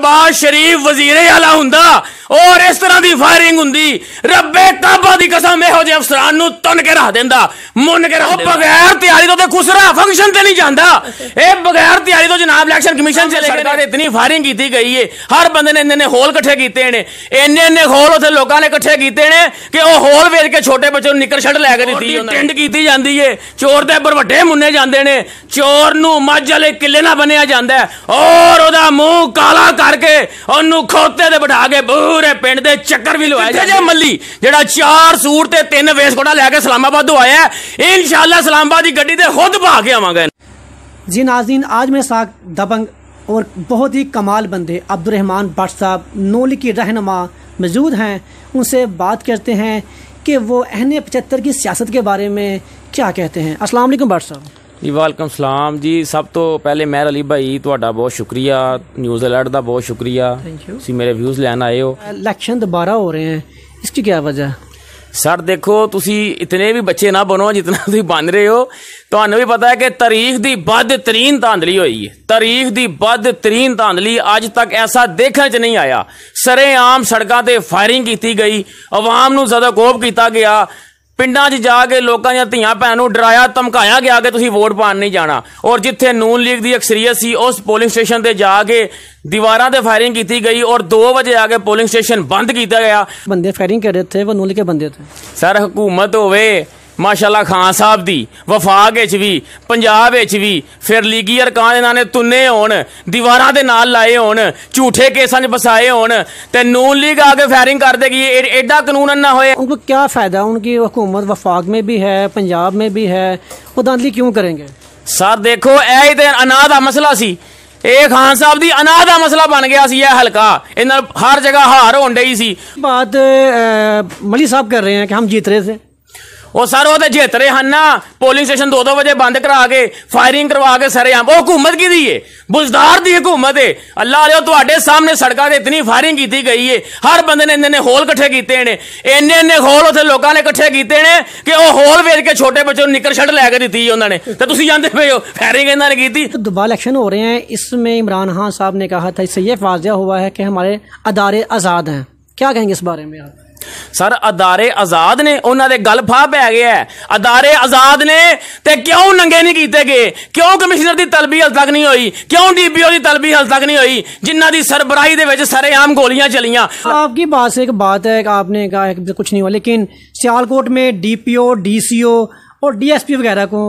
शहबाज शरीफ वजीरे आला हुंदा और इस तरह की फायरिंग हुंदी, रब्बे काबा दी कसम इहो जे अफसरान नूं तुन के रख देंदा, मुन के रख। बगैर तैयारी तो खुसरा फंक्शन ते नहीं जांदा, ए बगैर तैयारी तो जनाब इलेक्शन कमीशन चले गए। इतनी फायरिंग की गई है, हर बंदे ने इन्ने होल कट्ठे कीते ने, इन्ने होल उथे लोकां ने कट्ठे कीते ने कि वो होल वेच के छोटे बच्चों निकर शर्ट लैके दित्ती, टेंड कीती जांदी है। चोर दे बरवट्टे मुन्ने जांदे ने, चोर नूं मੱਝ वाले किले ना बनिया जांदा है और ओदा मुंह काला करके ओनू खोते ते बिठा के पूरे पिंड दे चक्कर भी लवाए जांदे। मल्ली जेड़ा 4 सूट ते 3 वेस्टकोटा लैके इस्लामाबाद आया है, इंशाअल्लाह इस्लामाबाद की गड्डी ते खुद भा के आवांगे। जी नाज़रीन, आज मेरे साथ दबंग और बहुत ही कमाल बंदे अब्दुर्रहमान भट्ट साहब नोली की रहनुमा मौजूद हैं। उनसे बात करते हैं कि वो अहन 75 की सियासत के बारे में क्या कहते हैं। अस्सलाम वालेकुम भट्ट साहब। जी वालेकुम सलाम जी। सब तो पहले मेहर अली भाई तुहाडा बहुत शुक्रिया, न्यूज़ अलर्ट का बहुत शुक्रिया, तुसीं मेरे व्यूज़ लैन आए हो। इलेक्शन दोबारा हो रहे हैं, इसकी क्या वजह? सर देखो, तुसी इतने भी बच्चे ना बनो जितना तुसी बन रहे हो। तुहानू भी पता है कि तारीख दी बदतरीन धांधली हुई है, तारीख दी बदतरीन धांधली अज तक ऐसा देखने च नहीं आया। सरेआम सड़कों ते फायरिंग की गई, अवाम नू ज़दकोब किया गया, पिंडां 'च जाके लोकां दी धीआं भैणां नूं डराया धमकाया गया कि तुसीं वोट पाण नहीं जाना। और जिथे नून लीग की अक्सरीयत सी उस पोलिंग स्टेशन ते जाके दीवारां ते फायरिंग की गई और 2 बजे आके पोलिंग स्टेशन बंद किया गया। बंदे फायरिंग कर रहे थे, वो नून लीग के बंदे थे। सर हुकूमत होवे माशाअल्लाह खान साहब दी, वफाक विच भी पंजाब विच भी, फिर लीगी अरकान इन्हां ने तुन्ने होण, दीवारां दे नाल लाए होण, झूठे केसां 'च बसाए होण ते नून लीग आके फायरिंग कर देगी, एडा कानून ना होए। उनको क्या फायदा? उनकी हुकूमत वफाक में भी है, पंजाब में भी है, वो धांधली क्यों करेंगे? सर देखो, यही तो अनाह दा मसला सी, ए खान साहब दी अनाह दा मसला बन गया सी। यह हल्का इन्हां हर जगह हार होण डई सी। बात मली साहब कर रहे हैं कि हम जीत रहे थे। वो सर वो तो जित रहे हैं ना, पोलिंग स्टेशन 2-2 बजे बंद करा के फायरिंग करवा के सरेआम। वो हुकूमत की दी है, बुजदार दी हुकूमत है। अल्लाह आलियो तुहाडे सामने सड़कों ते इतनी फायरिंग की गई है, हर बंदे ने इन्ने होल कट्ठे कीते ने, इन्ने होल उथे लोकां ने कट्ठे कीते ने कि वो होल वेच के छोटे बच्चों निकर शर्ट लैके दित्ती उन्होंने। तो तुसीं जानदे पे हो फायरिंग इन्होंने की। तो दोबारा इलेक्शन हो रहे हैं, इसमें इमरान खान साहब ने कहा था, इससे यह वाज़ेह हुआ है कि हमारे अदारे आज़ाद हैं। क्या कहेंगे इस बारे में आप? सर अदारे आजाद ने, उन्होंने गल फा पै गया है। अदारे आजाद ने ते क्यों नंगे नहीं कीते गए? क्यों कमिश्नर की तलबी हल तक नहीं हुई? क्यों डीपीओ की तलबी हल तक नहीं हुई, जिन्हां दी सरबराही दे विच सरेआम गोलियां चलियां? आपकी बात से एक बात है कि आपने कहा कि कुछ नहीं हुआ, लेकिन सियालकोट में डीपीओ, डीसीओ और डीएसपी वगैरह को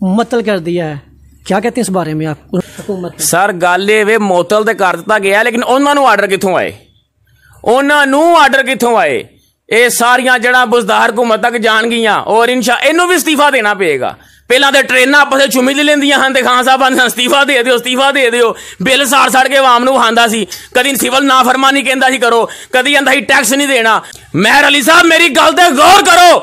मुअत्तल कर दिया है। क्या कहते हैं इस बारे में आप हुकूमत? सर गल ये मुअत्तल तो कर दिता गया, लेकिन उन्होंने आर्डर कित्थों आए? उन्होंने आर्डर कित्थों आए? ये सारियां जड़ा बुजदार हुकूमत तक जान गियां और इनू भी इस्तीफा देना पेगा। पहला तो ट्रेन आपस चुमी लेंदियां हैं, खान साहब आंदे इस्तीफा दे दिओ, इस्तीफा दे दिओ। बिल साड़ के आवाम नूं वहांदा सी, कदी सिविल नाफरमानी कहंदा सी करो, कदी आंदा सी टैक्स नहीं देना। मेहर अली साहब मेरी गल ते गौर करो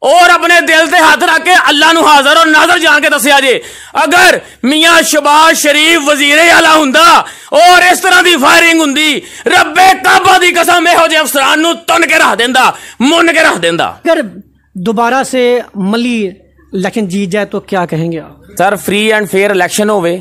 और अपने दिल ते हाथ रख के अल्लाह नूं हाज़र और नाज़र जान के दस्सिया जे, अगर मियां शहबाज शरीफ वजीरे आला हुंदा और इस तरह की फायरिंग हुंदी, रब्बे काबा दी कसम इहो जे अफसरान नूं तुन के रख देंदा, मुन के रख देंदा। अगर दोबारा से मली इलेक्शन जीत जाए तो क्या कहेंगे आप? Sir free and fair election होवे,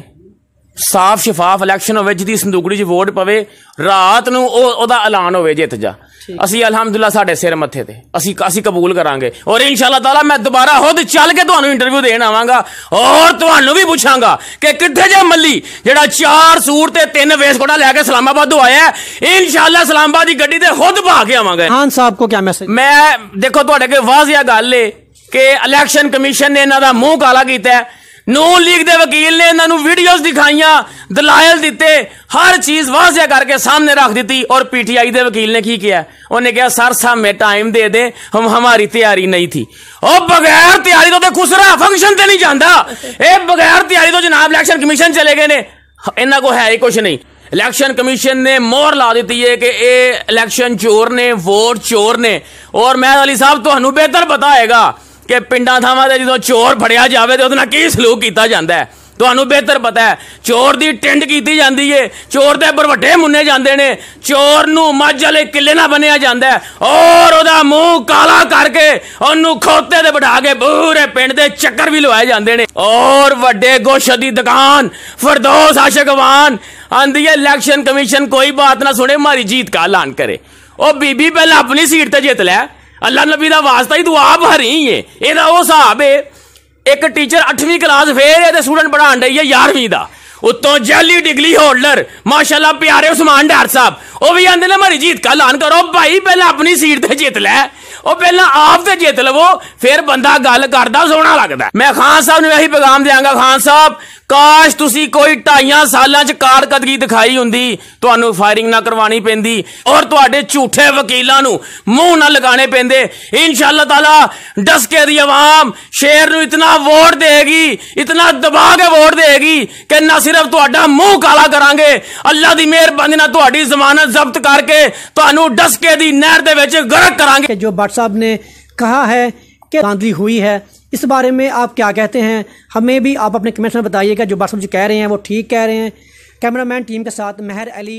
साफ शफाफ इलेक्शन होवे, जिहदी संदूकड़ी च वोट पवे, रात नूं ओदा ऐलान होवे जित जा। असी अलहमदुल्ला साडे सिर मत्थे ते असी कबूल करांगे और इंशाअल्लाह ताला मैं दोबारा खुद चल के तुहानू इंटरव्यू देन आवांगा और तुहानू भी पूछांगा कि कित्थे जे मल्ली जेड़ा 4 सूट ते 3 वेस्टकोटा लैके इस्लामाबाद आया है। इंशाअल्लाह इस्लामाबाद की गड्डी ते खुद भा के आवांगा। खान साहब को क्या मैसेज? मैं देखो तुहाडे के वाज़िया गल है कि इलेक्शन कमीशन ने इन्हां दा मुंह काला कीता है। नून लीग के वकील ने इन्होंने वीडियोज दिखाइया, दलायल दिते, हर चीज वाज़िया करके सामने रख दी। और पीटीआई के वकील ने की किया? उन्हें कहा सर साहब में टाइम दे दे, हमारी तैयारी नहीं थी। और बगैर तैयारी तो खुसरा फंक्शन ते नहीं जाता, ए बगैर तैयारी तो जनाब इलेक्शन कमीशन चले गए ने, इन्हों को है ही कुछ नहीं। इलेक्शन कमीशन ने मोहर ला दी है कि ये इलेक्शन चोर ने, वोट चोर ने। और मैं अली साहब तुहानू बेहतर पता होगा कि पिंडां थावां ते जदों चोर फड़िया जावे तो उहदे नाल की सलूक कीता जांदा है। ਤੁਹਾਨੂੰ ਬਿਹਤਰ ਪਤਾ ਹੈ ਚੋਰ ਦੀ ਟਿੰਡ ਕੀਤੀ ਜਾਂਦੀ ਏ, ਚੋਰ ਦੇ ਬਰਵੱਟੇ ਮੁੰਨੇ ਜਾਂਦੇ ਨੇ, ਚੋਰ ਨੂੰ ਮੱਝ ਵਾਲੇ ਕਿੱਲੇ ਨਾਲ ਬੰਨਿਆ ਜਾਂਦਾ ਔਰ ਉਹਦਾ ਮੂੰਹ ਕਾਲਾ ਕਰਕੇ ਉਹਨੂੰ ਖੋਤੇ ਤੇ ਬਿਠਾ ਕੇ ਪੂਰੇ ਪਿੰਡ ਦੇ ਚੱਕਰ ਵੀ ਲਵਾਏ ਜਾਂਦੇ ਨੇ। ਔਰ ਵੱਡੇ ਗੋਸ਼ਤ ਦੀ ਦੁਕਾਨ फरदौस आशिकवान आंदी है इलेक्शन कमीशन कोई बात ना सुने, हमारी जीत का ऐलान करे। ओ बीबी पहले अपनी सीट ते जित लै, अल्लाह नबी दा वास्ता ही तू आप हरी है। एदा वो हिसाब है एक टीचर 8वीं क्लास फेल है ते स्टूडेंट पढ़ाण रही है 11वीं दा, उत्तों जैली डिग्री होल्डर माशाल्लाह प्यारे उस्मान डार साहब, वो भी आंदे ने हमारी जीत का ऐलान करो। भाई पहले अपनी सीट ते जित लै, ਉਹ ਪਹਿਲਾਂ ਆਪ ਤੇ ਜਿੱਤ ਲਵੋ, ਫਿਰ ਬੰਦਾ ਗੱਲ ਕਰਦਾ ਸੋਹਣਾ ਲੱਗਦਾ। ਮੈਂ ਖਾਨ ਸਾਹਿਬ ਨੂੰ ਇਹੀ ਪੈਗਾਮ ਦਿਆਂਗਾ, ਖਾਨ ਸਾਹਿਬ ਕਾਸ਼ ਤੁਸੀਂ ਕੋਈ 2.5 ਸਾਲਾਂ ਚ ਕਾਰਕਰਦਗੀ ਦਿਖਾਈ ਹੁੰਦੀ, ਤੁਹਾਨੂੰ ਫਾਇਰਿੰਗ ਨਾ ਕਰਵਾਣੀ ਪੈਂਦੀ ਔਰ ਤੁਹਾਡੇ ਝੂਠੇ ਵਕੀਲਾਂ ਨੂੰ ਮੂੰਹ ਨਾ ਲਗਾਣੇ ਪੈਂਦੇ। इंशाअल्लाह ताला डसके दी आवाम शेर ਨੂੰ इतना वोट देगी, इतना दबा के वोट देगी कि ना सिर्फ ਤੁਹਾਡਾ ਮੂੰਹ ਕਾਲਾ ਕਰਾਂਗੇ, ਅੱਲਾ ਦੀ ਮਿਹਰਬਾਨੀ ਨਾਲ ਤੁਹਾਡੀ ਜ਼ਮਾਨਤ ਜ਼ਬਤ ਕਰਕੇ ਤੁਹਾਨੂੰ डसके दी नहर ਦੇ ਵਿੱਚ ਗਰਕ ਕਰਾਂਗੇ। जो भट्ट साहब ने कहा है कि धांधली हुई है, इस बारे में आप क्या कहते हैं? हमें भी आप अपने कमेंट्स में बताइएगा। जो भट्ट साहब जो कह रहे हैं वो ठीक कह रहे हैं। कैमरामैन टीम के साथ महर अली।